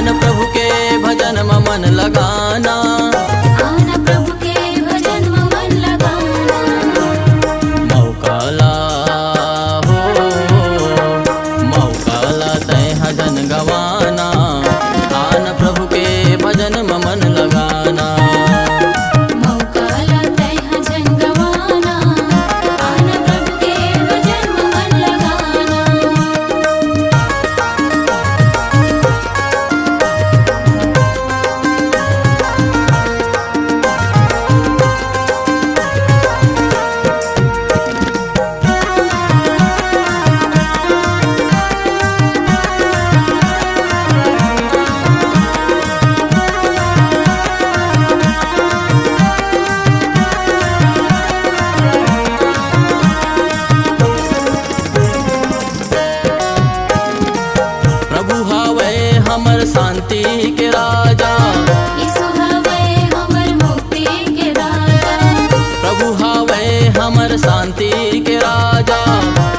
आन प्रभु के भजन में मन लगाना, आन प्रभु के भजन में मन लगाना। मौकाला हो मौकाला तय हजन गवाना, आन प्रभु के भजन में मन लगाना। मौकाला तय भजन गवाना, आन प्रभु के भजन में मन लगाना। प्रभु हावे हमर शांति के राजा, यीशु हवे हमर मुक्ति के राजा। प्रभु हावे हमर शांति के राजा,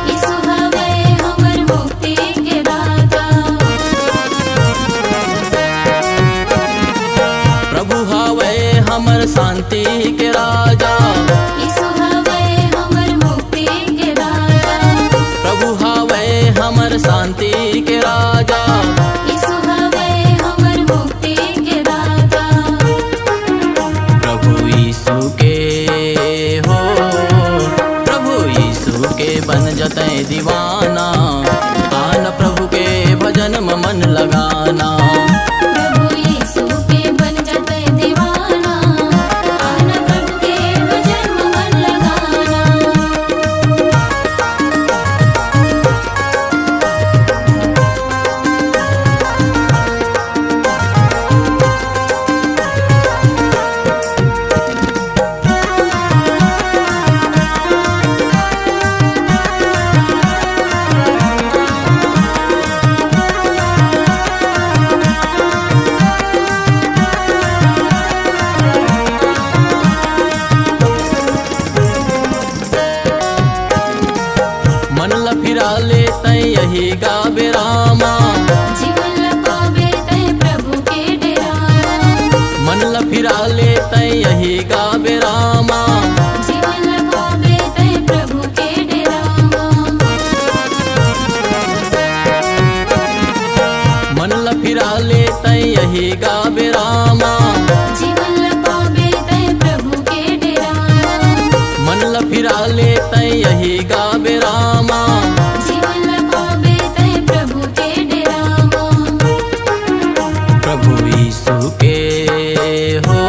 यीशु हवे हमर मुक्ति के राजा। प्रभु हावे हमर शांति के राजा, यीशु हवे हमर मुक्ति के राजा। प्रभु हावे हमर शांति के राजा। यीशु हवे हमर मुक्ति के राजा। प्रभु यीशु के हो प्रभु यीशु के बन जतै दीवाना, आन प्रभु के भजन में मन लगाना। प्रभु यीशु के बन जाते दीवाना, आन प्रभु के भजन में मन लगाना। मन लफिरा ले तै यही गावे रामा, जीवन लपावे तय प्रभु के डेरावा। मन लफिरा ले तै यही गावे रामा। जीवन लपावे तय प्रभु के डेरावा। मन लफिरा ले तै यही गावे रामा। जीवन लपावे तय प्रभु के डेरावा। मन लफिरा ले तै यही गावे रामा। जीवन लपावे तय प्रभु के डेरावा। प्रभु यीशु के हो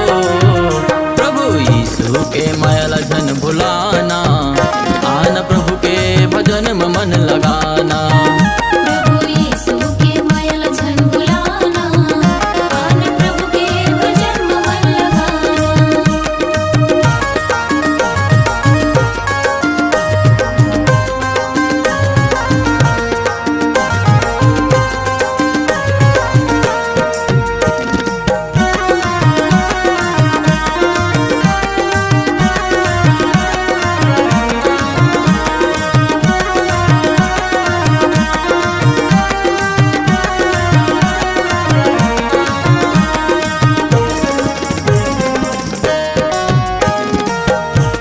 प्रभु यीशु के मैल जन भुलाना, आन प्रभु के भजन में मन लगाना। प्रभु यीशु के मायल झन भुलाना, आन प्रभु के भजन में मन लगाना।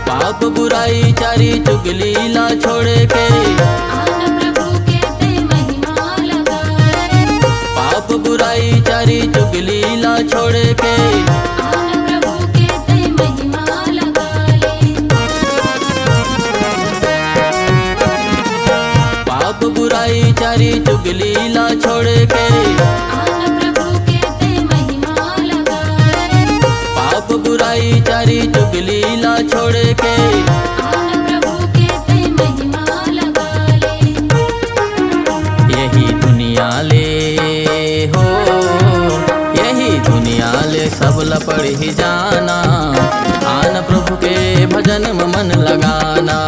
पाप बुराई चारी चुगली ला छोड़ के, आन प्रभु के ते महिमा लगाए। पाप बुराई चारी चुगली ला छोड़ के, आन प्रभु के ते महिमा लगाए। पाप बुराई चारी चुगली ला छोड़ के, आन प्रभु के ते महिमा लगाए। पाप बुराई चारी चुगली ला छोड़ के, आन प्रभु के ते महिमा लगाए। यही दुनिया ले हो यही दुनिया ले सब लपड़ ही जाना, आन प्रभु के भजन में मन लगाना।